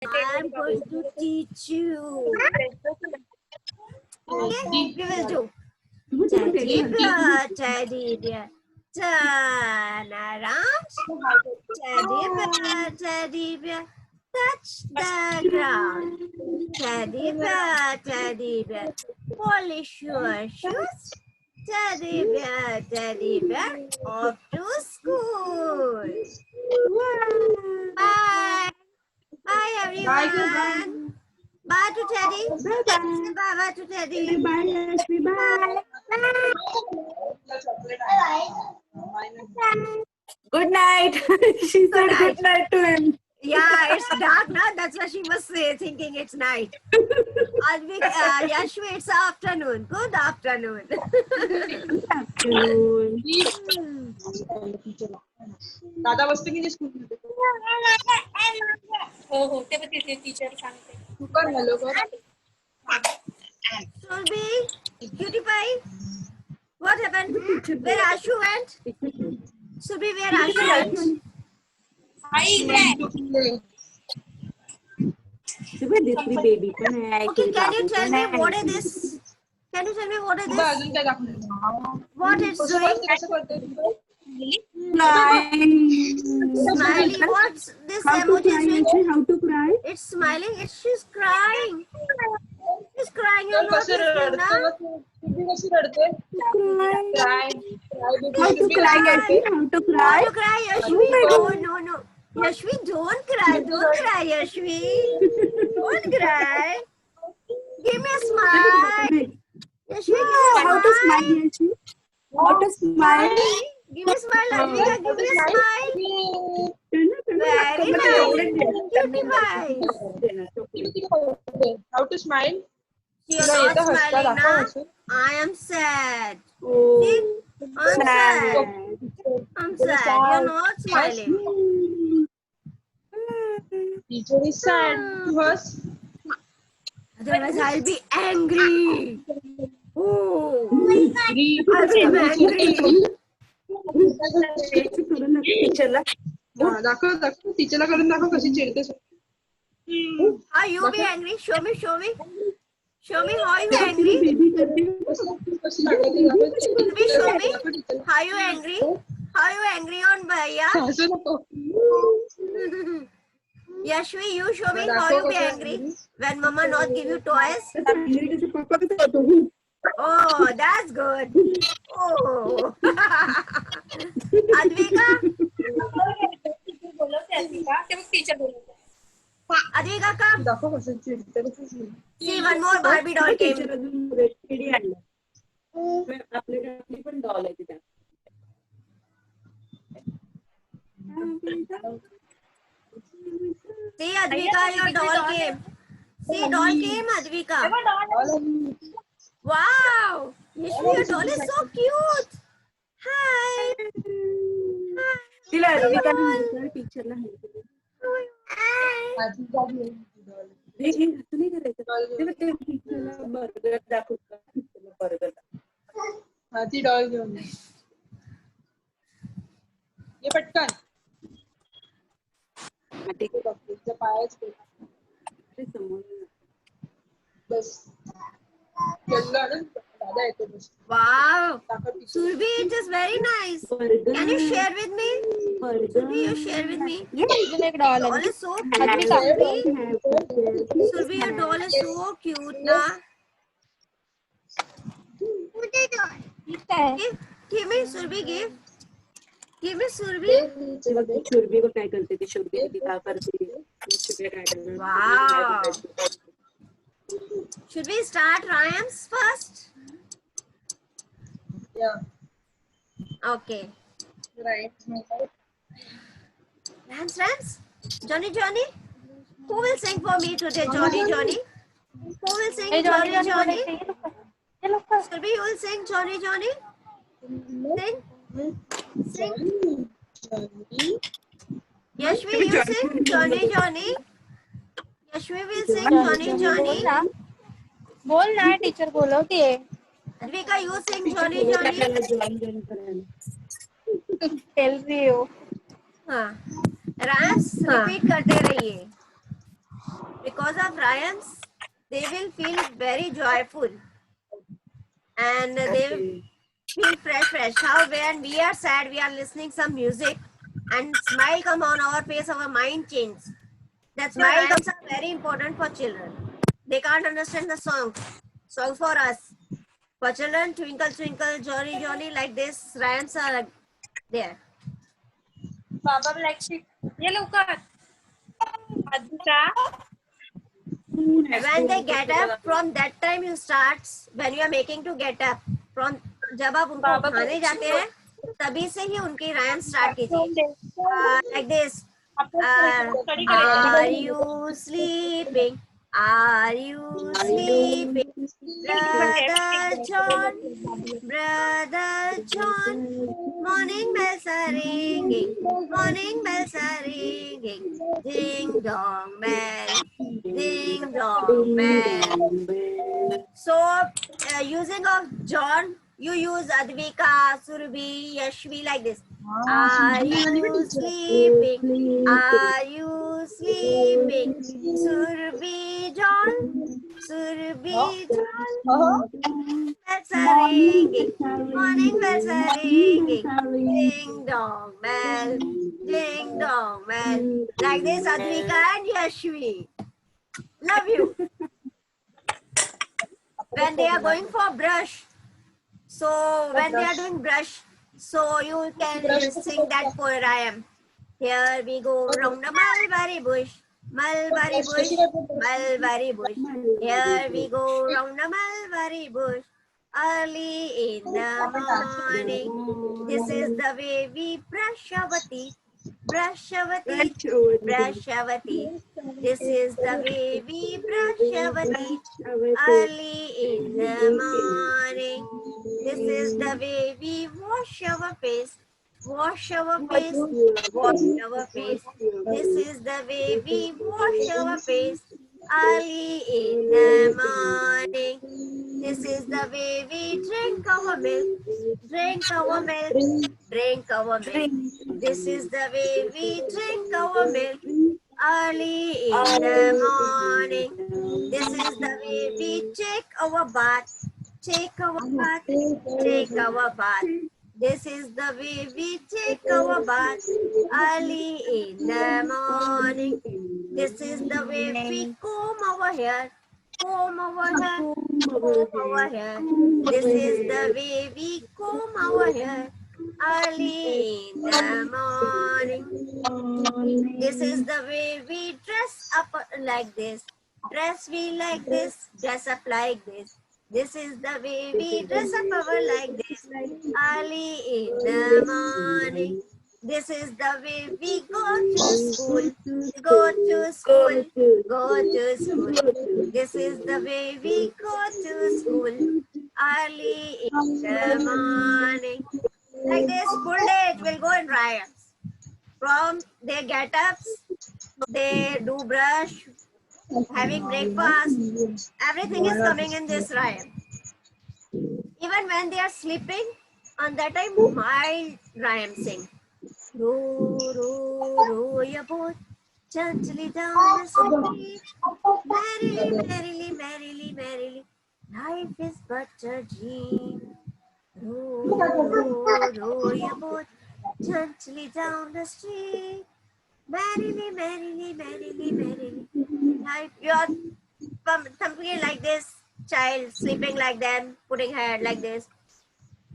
I'm going to teach you. Okay, we will do. Teddy bear, teddy bear, turn around. Teddy bear, touch the ground. Teddy bear, polish your shoes. Teddy bear, off to school. Bye. Bye, everyone. Bye to Teddy. Bye to Teddy. Bye, Ashmi. Bye. Good night. She said good night to him. Yeah, it's dark now. That's why she was thinking it's night. Yashvi, it's afternoon. Good afternoon. दादा बसते की नाही स्कूलमध्ये? हो ते पण तिथे teacher सांगते. तू कर हॅलो कर. Surbi, cutie pie, what happened? Where Ashu went? Surbi, where Ashu went? baby पण आहे. Okay, can you tell me what is this? Can you tell me what is this? अजून काय दाखवलं? What it's doing? कसं करते? Smiley. What's this emoji is doing? How to cry? It's smiling. She's crying. She's crying. You're not listening, na? कशी रडते? How to cry, Yashvi? How to cry? How to cry, Yashvi? No. Yashvi, don't cry. Don't cry, Yashvi. Don't cry. Give me a smile. Yashvi, How to smile, Yashvi? How to smile? Give me a smile, Advika. Give me a smile. Very nice. Cutie pie. How to smile? You're not smiling now. I am sad. Oh, See? I'm sad. I'm sad. You're not smiling. Teacher is sad to us. Otherwise, I'll be angry. Oh, I'll be angry. टीचरला दाखव टीचरला करून दाखव कशी चिडते. How you be angry? Show me. Show me how you angry. Be show me how you angry. How you angry on Bhaiya? हसू नको. Yashvi, you show me how you be angry when Mama not give you toys. Oh, that's good. Oh, Advika. Teacher बोलवते. Advika, come. दाखव कसं चिडते. See, one more Barbie doll came. आपली पण doll आहे तिथे. See, Advika, your doll came. See, doll came, Advika. Wow, Yashvi, your doll is so cute. Hi. तिला Arpita टीचरला burger दाखवतो. ती डॉल घेऊन ये पटकन. पायाच बस दादा येतो. Wow, Surbi, it is very nice. Can you share with me? Surbi, you share with me. Doll is so cute. Surbi, your doll is so cute, na? Give me, Surbi, give. Give me, Surbi. शुरबी को काय करते ती शुरबी काय करते. Wow. Should we start rhymes first? Yeah. Okay. Right. Rhymes. Johnny. Who will sing for me today? Johnny. Who will sing? Johnny. Surbi, you will sing. Johnny. Sing. Yashvi, you sing. Johnny. Yashvi will sing. Johnny. बोल ना teacher बोलवते. Advika, you sing. Johnny. Tell रही हो. हाँ, rhymes repeat करते रहिए. Because of rhymes, they will feel very joyful and they will Okay. feel fresh. How when we are sad, we are listening some music and smile come on our face, our mind change. That's why rhymes are very important for children. They can't understand the song. Song for us. For children, twinkle, twinkle, jolly, jolly, like this, rhymes are there. Baba black ship ये लवकर आधीचा When they get up, from that time you start, when you are making to get up, from जब आप उनको बाबा उठाने जाते हैं, तभी से ही उनकी rhyme start कीजिए. ठेवून दे Like this. आपण स्टडी Are करायची you sleeping? Are you sleeping? Brother John, Brother John, morning bells are ringing, morning bells are ringing, ding dong bell, ding dong bell. So, using of John, you use Advika, Surabhi, Yashvi like this. Are you sleeping? Are you sleeping? Surabhi John, Surabhi John. Bells are ringing, morning bells are ringing, ding dong bell, ding dong bell. Like this, Advika and Yashvi. Love you. When they are going for brush, so when they are doing brush, so you can sing that poem. Here we go round the mulberry bush, mulberry bush, mulberry bush. Here we go round the mulberry bush. Early in the morning, this is the way we brush our teeth. Brush our teeth, brush our teeth. This is the way we brush our teeth. Early in the morning, this is the way we wash our face. Wash our face, wash our face. This is the way we wash our face. Early in the morning, this is the way we drink our milk. Drink our milk, drink our milk. This is the way we drink our milk. Early in the morning, this is the way we take our bath. Take our bath, take our bath. This is the way we take our bath. Early in the morning, this is the way we comb our hair. Comb our hair, comb our hair. This is the way we comb our hair. Early in the morning, this is the way we dress up like this. Dress we like this, dress up like this. This is the way we dress up our like this. Early in the morning. This is the way we go to school. Go to school. Go to school. This is the way we go to school. Early in the morning. Like this, full day it will go in rhymes. From their get-ups, they do brush, having breakfast, everything is coming in this rhyme. Even when they are sleeping, on that time, mild rhyme sing. Row, row, row your boat gently down the street. Merrily, merrily, merrily, merrily, life is but a dream. Row, row, row your boat gently down the street. Merrily, merrily, merrily, merrily. Life, you are something like this. Child sleeping like them, putting head like this.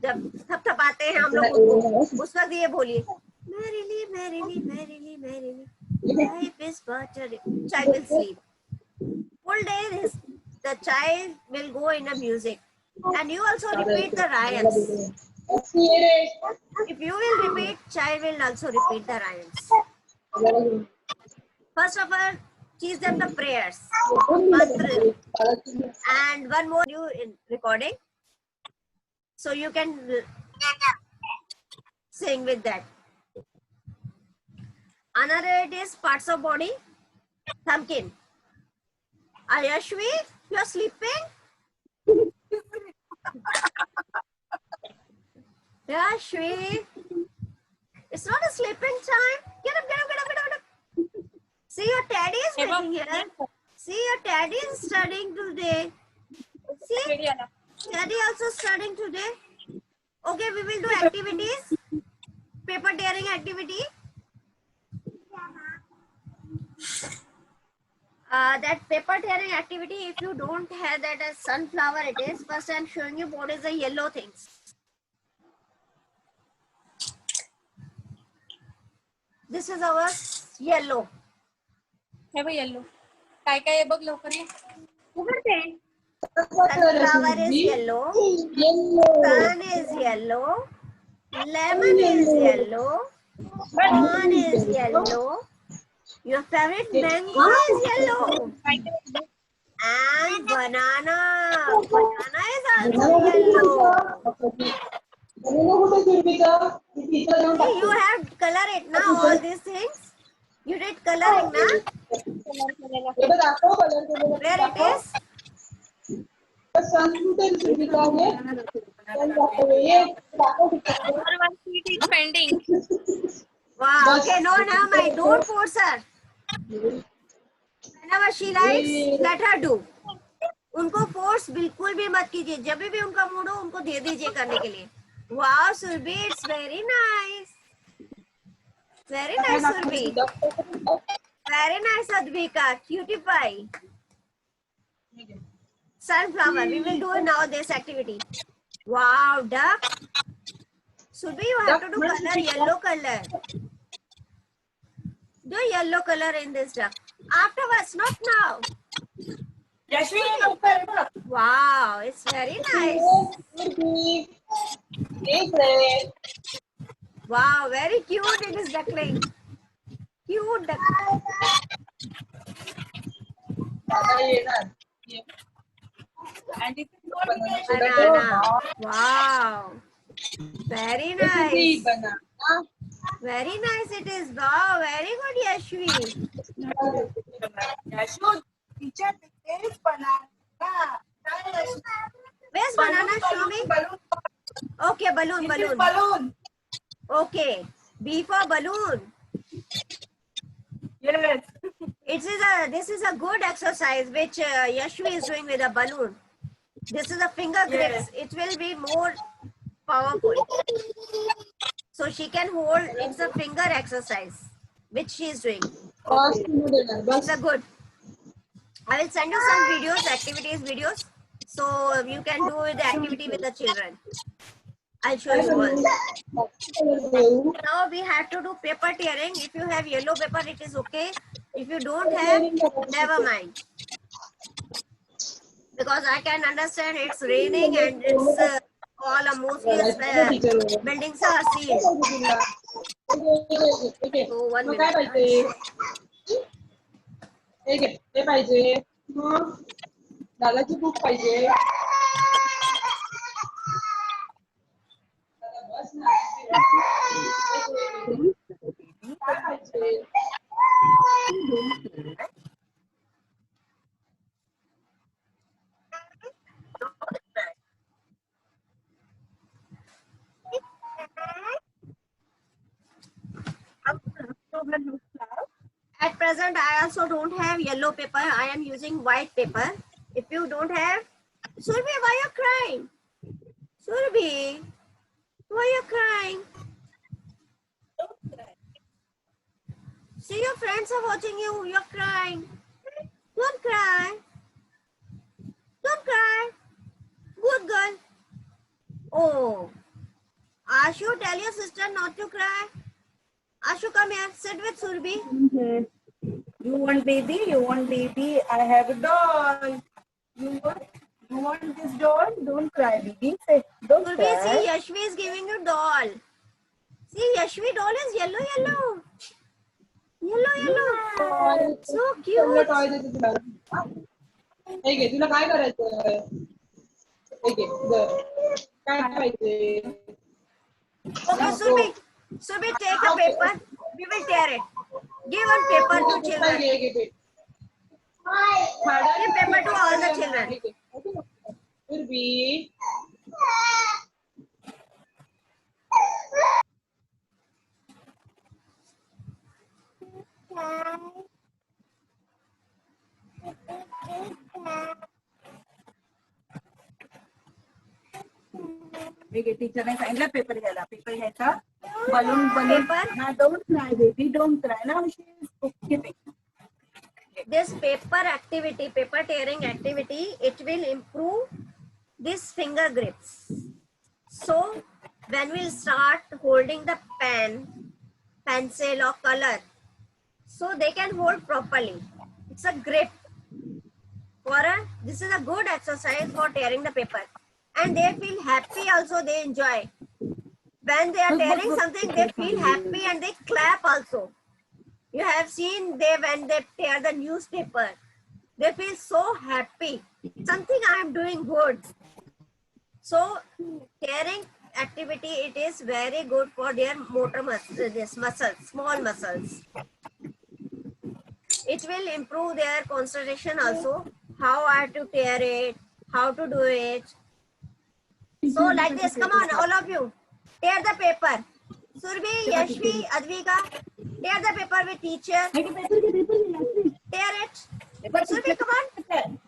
जब थपथपाते हैं हम लोग उनको, उस वक्त ये बोलिए merrily, merrily, merrily, merrily. Life is but a child will sleep. Full day, the child will go in a music, and you also repeat the rhymes. If you will repeat, child will also repeat the rhymes. First of all, teach them the prayers, mantra, and one more you in recording, so you can sing with that. Another it is parts of body. Thumbkin. Ayashvi, you are sleeping? Ayashvi, it's not a sleeping time. Get up, get up, get up, get up, get up. See, your daddy is waiting here. See, your Teddy is studying today. See, Teddy also studying today. Okay, we will do activities. Paper tearing activity. That paper tearing activity, if you don't have that as sunflower, it is. First, I'm showing you what is the yellow things. This is our yellow. हे बघ yellow काय काय आहे बघ लवकर ये उघडते Sunflower is yellow. Sun is yellow. Lemon is yellow. Corn is yellow. Your favorite mango is yellow. And banana. Banana is also yellow. See, you have color it now, all these things. You did coloring now. Where it is? one sheet is pending Wow. Okay, no, my don't force her. Whenever she likes, let her do. उनको force बिल्कुल भी मत कीजिए. जब भी उनका mood हो उनको दे दीजिए करने के लिए. Wow, Surbi, it's very nice. Very nice, Surbi. Very nice, Advika. Cutie pie. Sunflower. We will do now this activity. Wow, duck. Surbi, you have to do color, yellow color. Do yellow color in this duck. Afterwards, not now. Wow, it's very nice. Wow, very cute it is duckling. Cute duck. Banana. Wow. Very nice. Very nice it is. Wow, very good, Yashvi. Where's banana? Show me. Okay, balloon. Okay. B for balloon. Yes. This is a good exercise which Yashvi is doing with a balloon. This is a finger grips. It will be more powerful. So she can hold. It's a finger exercise which she is doing. It's a good. I will send you some videos, activities videos, so you can do the activity with the children. I'll show you all. Now we have to do paper tearing. If you have yellow paper, it is okay. If you don't have, never mind. Because I can understand it's raining and it's all mostly buildings are sealed. So 1 minute. ते पाहिजे दादाची book पाहिजे काय पाहिजे At present, I also don't have yellow paper. I am using white paper. If you don't have, Surbi, why are you crying? Surbi, why are you crying? See, your friends are watching you. You're crying. Don't cry. Don't cry. Good girl. Oh, Ashu, tell your sister not to cry. Ashu, come here. Sit with Surbi. You want baby? You want baby? I have a doll. You want this doll? Don't cry, baby. Say, don't Surbi, cry. see, Yashvi is giving you doll. See, Yashvi doll is yellow. Yellow. So cute. Toy देते तुला हे घे तुला काय करायचं हे घे काय पाहिजे Okay, Surbi, take a paper. We will tear it. Give one paper to children. Give paper to all the children. फिर भी टीचरने सांगितलं पेपर घ्यायचा balloon Paper? Don't cry baby don't cry ना This paper activity, paper tearing activity, it will improve this finger grips. So when we start holding the pen, pencil or color, so they can hold properly. It's a grip. This is a good exercise for tearing the paper, and they feel happy also. They enjoy when they are tearing something. They feel happy and they clap also. You have seen when they tear the newspaper, they feel so happy. Something I am doing good. So tearing activity, it is very good for their motor muscles, small muscles. It will improve their concentration also. How I have to tear it, how to do it. So like this, come on, all of you, tear the paper. Surbi, Yashvi, Advika, tear the paper with teacher. Tear it. Surbi, come on.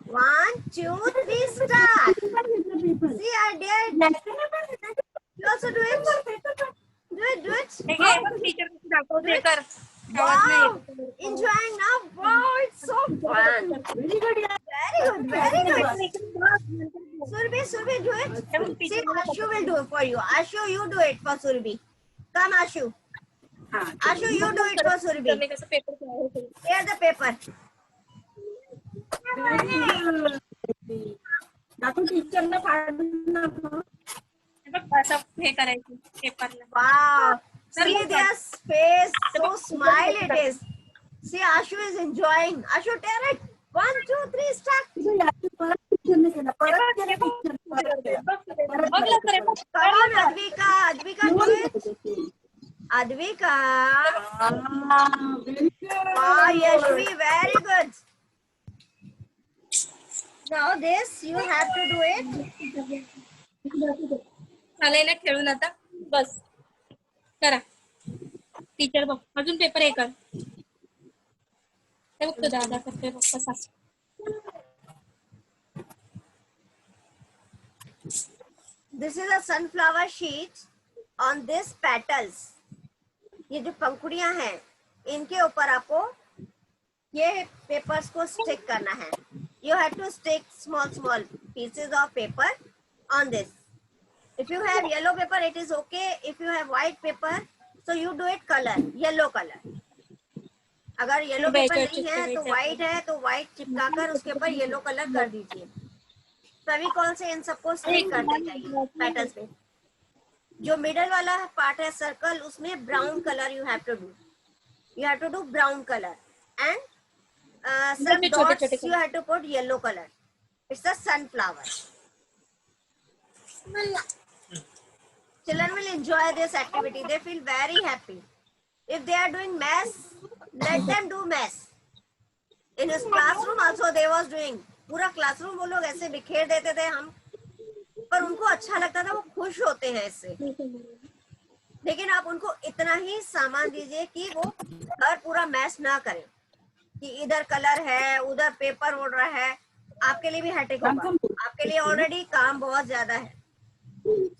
1, 2, 3, start. See, I did. You also do it. Do it. Teacher दाखवते कर. Wow, enjoying now. Wow, it's so fun. Very good, very good. Surbi, do it. See, Ashu will do it for you. Ashu, you do it for Surbi. Come, Ashu. Ashu, you do it for Surbi. करने कैसे paper क्या है Tear the paper. टीचरने फाडून बघ असं हे करायचं पेपरला. Wow. See their face, so smile it is. See, Ashu is enjoying. Ashu, tear it. 1, 2, 3, start. बघ लवकर आहे, बघ. Come on, Advika. Advika, do it. Advika. Wow, Yashvi, very good. Now this, you have to do it. चालेल ना खेळून आता बस करा. टीचर बघ अजून पेपर हे कर. हे बघ तो दादा करते बघ कसा. This is a sunflower sheet. On this petals, ये जो पंखुड़ियां हैं, इनके ऊपर आपको ये पेपर्स को स्टिक करना है. You have to stick small pieces of paper on this. If you have yellow paper, it is okay. If you have white paper, so you do it color, yellow color. अगर yellow paper नहीं है तो white है तो white चिपका कर उसके ऊपर येलो कलर कर दीजिए. फेविकॉल से इन सबको स्टिक करना चाहिए पेटल्स पे. जो मिडल वाला पार्ट है सर्कल, उसमें brown colour you have to do brown color, and some dots you have to put yellow color. It's a sunflower. Children will enjoy this activity. They feel very happy. If they are doing math, let them do math. In his classroom also they was doing. पूरा classroom वो लोग ऐसे बिखेर देते थे हम, पर उनको अच्छा लगता था, वो खुश होते हैं इससे. लेकिन आप उनको इतना ही सामान दीजिए कि वो घर पूरा मैस ना करें, कि इधर कलर है उधर पेपर उड़ रहा है. आपके लिए भी हेडेक होगा, आपके लिए ऑलरेडी काम बहुत ज्यादा है.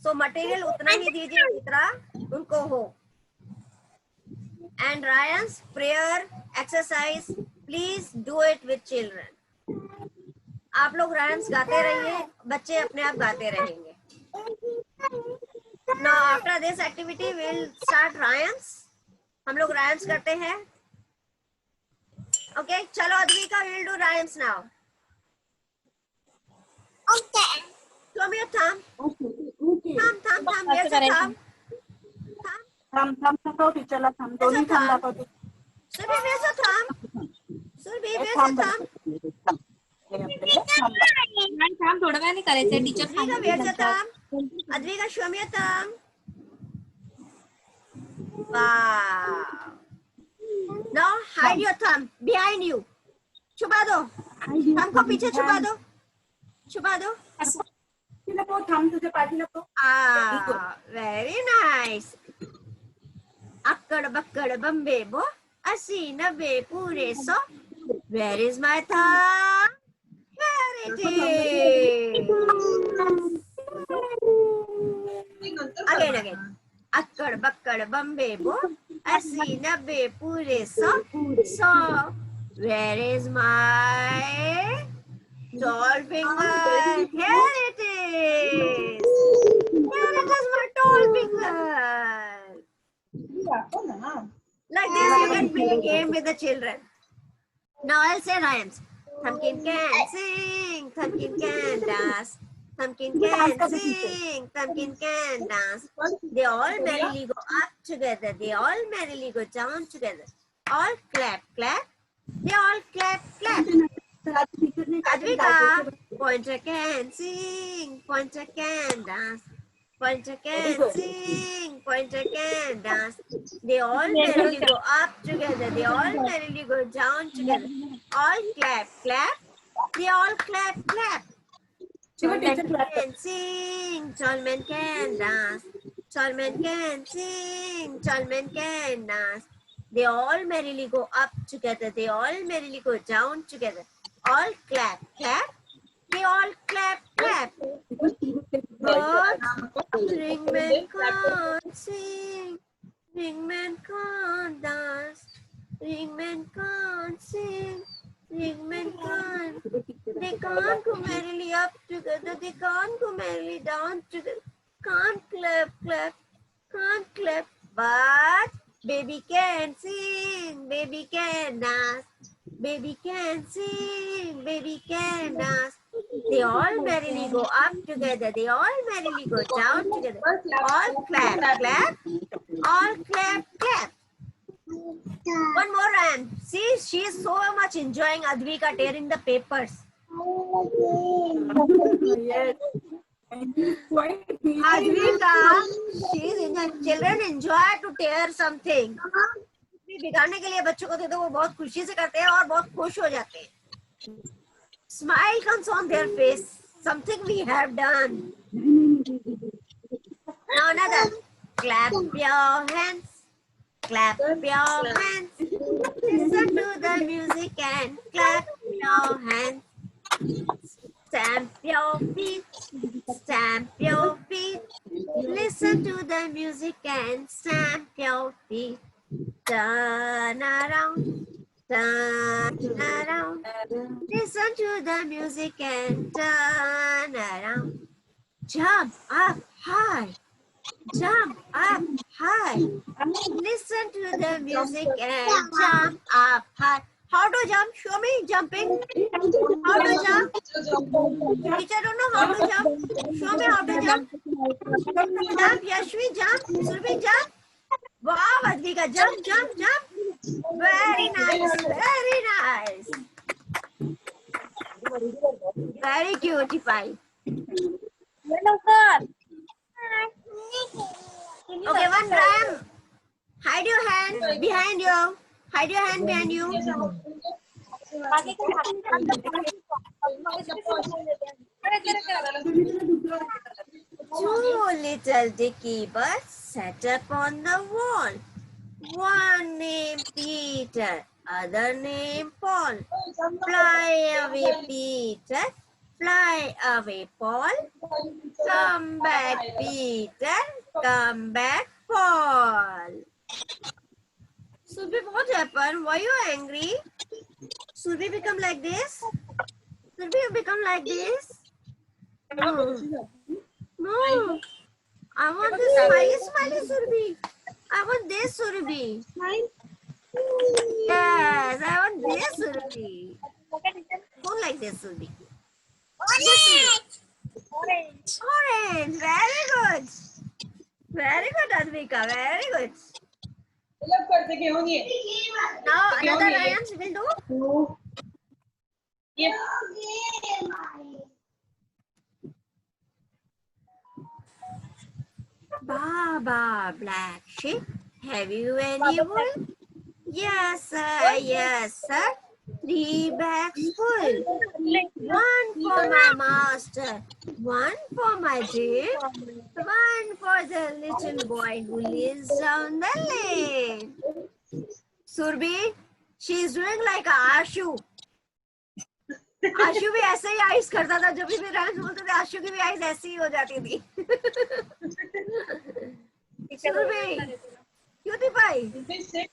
सो मटेरियल उतना ही दीजिए जितना उनको हो. And rhymes prayer exercise, please do it with children. आप लोग रायंस गाते रहिए, बच्चे अपने आप गाते रहेंगे. Now after this activity we will start rhymes. हम लोग रायंस करते हैं. ओके, चलो Advika, we will do rhymes now. Okay, show me your thumb. Thumb. Where's your thumb? Thumb दाखव टीचरला. थंब दोन्ही थंब दाखव. Surbi, where's your thumb? Surbi, where's your thumb? काम थोडं वेळ नाही करायचंय teacher. Advika, where's your thumb? Advika, show me your thumb. Wow. Now hide your thumb behind you. छुपा दो. थंब को पीछे छुपा दो. थंब तुझे पाठीला तो. Very nice. अक्कड़ बक्कड़ बम्बे बो, 80 90 पूरे 100. Where is my thumb? Here it is. बड़ बम्बे बो, 80 90 पूरे 100. Where is my tall finger? Here it is. Here it is, my tall finger. Like this, you can play a game with the children. Now I'll say rhymes. Thumbkin can sing, Thumbkin can dance. Thumbkin can sing, Thumbkin can dance. They all merrily go up together. They all merrily go down together. All clap, clap. They all clap, clap. Advika, Pointer can sing, Pointer can dance. Pointer can sing, Pointer can dance. They all merrily go up together. They all merrily go down together. All clap, clap. They all clap, clap. Tall man can sing, tall man can dance. Tall man can sing, tall man can dance. They all merrily go up together. They all merrily go down together. All clap, clap. They all clap, clap. But ringman can't sing, ringman can't dance, ringman can't sing, ringman can't. They can't go merrily up together. They can't go merrily down together. Can't clap, clap, can't clap. But baby can sing, baby can dance. Baby can sing, baby can dance. They all merrily go up together. They all merrily go down together. All clap, clap. All clap, clap. One more rhyme. See, she is so much enjoying Advika tearing the papers. Yes. Advika, children enjoy to tear something. बिगाड़ने के लिए बच्चों को दे दो, वो बहुत खुशी से करते हैं और बहुत खुश हो जाते हैं. Smile comes on their face. Something we have done. Now another. Clap your hands. Clap your hands. Listen to the music and clap your hands. Stamp your feet. Stamp your feet. Listen to the music and stamp your feet. Turn around. Turn around. Listen to the music and turn around. Jump up high. Jump up high. Listen to the music and jump up high. How to jump? Show me jumping. How to jump? Teacher don't know how to jump. Show me how to jump. Jump, Yashvi, jump. Survi, jump. Wow, Advika, jump, jump, jump. Very nice, very nice. Very cutie pie. Okay, one rhyme. Hide your hand behind you. Hide your hand behind you. Two little dicky birds sat up on the wall. One named Peter, other named Paul. Fly away, Peter. Fly away, Paul. Come back, Peter. Come back, Paul. Surbi, what happened? Why are you angry? Surbi become like this? Surbi, you become like this? No. No. I want this smiley Surbi. I want this Surbi. Yes, I want this Surbi. Don't like this Surbi. Orange. Very good. Very good, Advika. Very good. Now another rhymes we will do. Yes. Baba, black sheep, have you any wool? Yes, sir. Yes, sir. 3 bags full. 1 for my master, 1 for my dear, 1 for the little boy who lives down the lane. Surbi, she is doing like a Ashu. आशु भी ऐसे ही ice करता था, जब भी rhymes बोलते थे आशु की भी आइस ऐसी ही हो जाती थी. Cutie pie. They sit.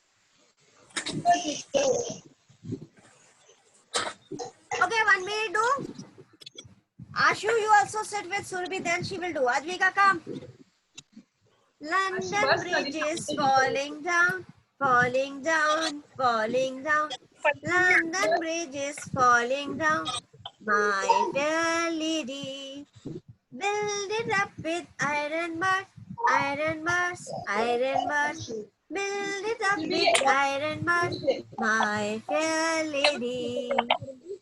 Okay, 1 minute do. Ashu, you also sit with Surbi, then she will do. Advika, come. London बस ना Bridge is falling down, falling down, falling down. London Bridge is falling down. My fair lady, build it up with iron bars, iron bars, iron bars. Build it up with iron bars, my fair lady.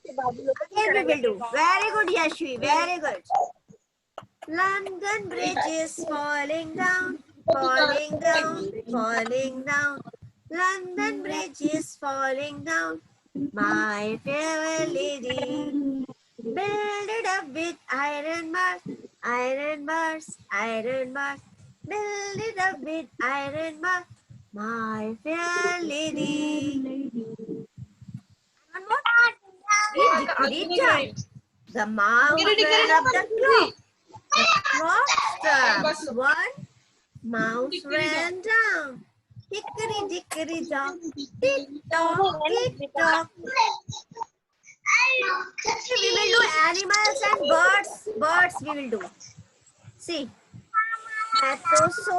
Again we will do. Very good, Yashvi. Very good. London Bridge is falling down, falling down, falling down. London Bridge is falling down, my fair lady. Build it up with iron bars, iron bars, iron bars. Build it up with iron bars, my fair lady. One more. Deep jump. The mouse ran up the clock. The clock struck 1. Mouse ran down. Hickory dickory dock. Tick tock, tick tock. We will do animals and birds. Birds we will do. See. मैं तो सो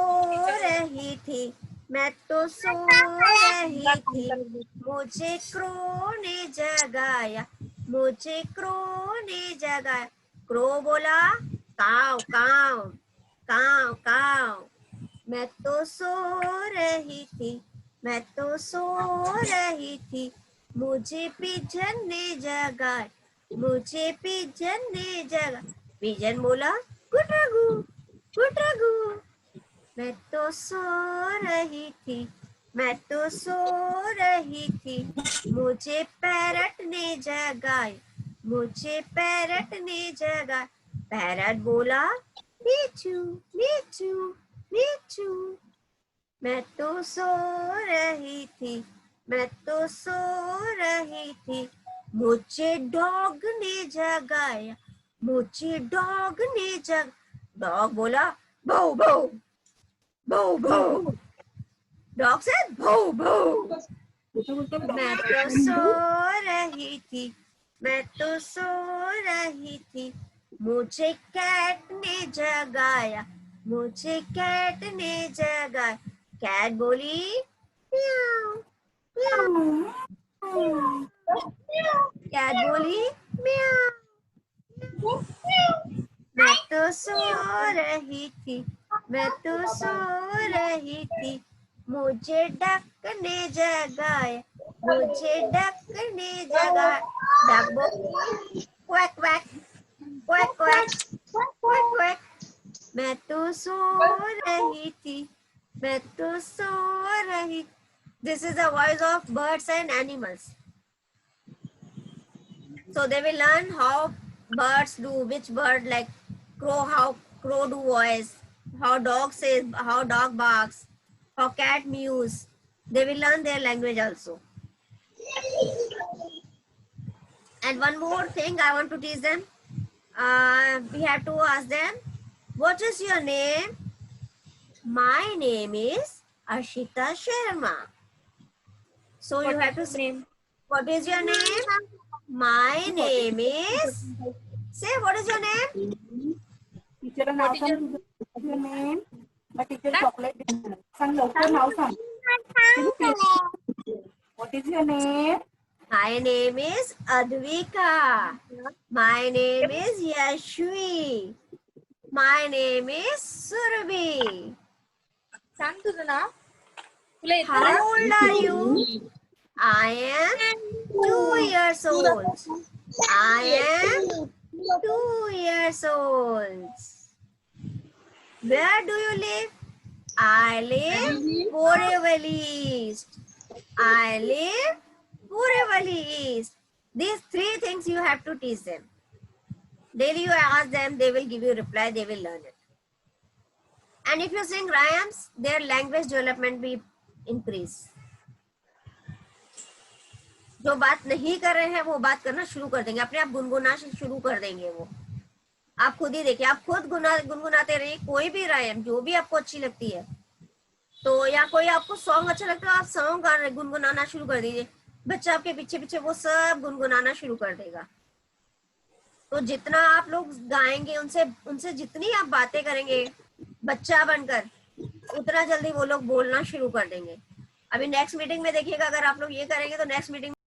रही थी, मैं तो सो रही थी, मुझे crow ने जगाया, मुझे क्रो ने जगाया. क्रो बोला काव काव काव काव. मैं तो सो रही थी, मैं तो सो रही थी, मुझे पिजन ने जगाया, मुझे पिजन ने जगाया. पिजन बोला गुटरागू गुटरागू. मैं तो सो रही थी, मैं तो सो रही थी, मुझे पैरट ने जगाया, मुझे पैरट ने जगाया. पैरट बोला मीचू मीचू मीचू. मैं तो सो रही थी, मैं तो सो रही थी, मुझे डॉग ने जगाया, मुझे डॉग ने जग. डॉग बोला भौ भौ भौ भौ. डॉग से भौ भौ. मैं तो सो रही थी, मैं तो सो रही थी, मुझे कैट ने जगाया, मुझे कैट ने जगाया. कैट बोली म्याऊ म्याऊ. कैट बोली म्याऊ. मैं तो सो रही थी, मैं तो सो रही थी, मुझे डक ने जगाया, मुझे डक ने जगाया. डक बोली quack quack quack quack quack quack. मैं तो सो रही थी, मैं तो सो रही. This is the voice of birds and animals. So they will learn how birds do, which bird, like crow, how crow do voice, how dog says, how dog barks, how cat mews. They will learn their language also. And one more thing I want to teach them. We have to ask them, what is your name? My name is Ashita Sharma. So you have to say, what is your name? My name is. Say, what is your name? Teacher नाव सांग. तुझं name. मग teacher chocolate देणार. सांग लवकर नाव सांग. What is your name? My name is Advika. My name is Yashvi. My name is Surabhi. सांग तुझं नाव. तुला येतं How ना? old are you? I am 2 years old. I am 2 years old. Where do you live? I live Borivali East. I live Borivali East. These 3 things you have to teach them. Daily you ask them, they will give you reply, they will learn it. And if you sing rhymes, their language development will increase. जो बात नहीं कर रहे हैं वो बात करना शुरू कर देंगे, अपने आप गुनगुना शुरू कर देंगे वो. आप खुद ही देखिए, आप खुद गुनगुनाते रहिए कोई भी राइम जो भी आपको अच्छी लगती है. तो या कोई आपको सॉन्ग अच्छा लगता है, आप सॉन्ग गुनगुनाना शुरू कर दीजिए, बच्चा आपके पीछे पीछे वो सब गुनगुनाना शुरू कर देगा। तो जितना आप लोग गाएंगे, उनसे उनसे जितनी आप बातें करेंगे बच्चा बनकर, उतना जल्दी वो लोग बोलना शुरू कर देंगे। अभी नेक्स्ट मीटिंग में देखिएगा, अगर आप लोग ये करेंगे तो नेक्स्ट मीटिंग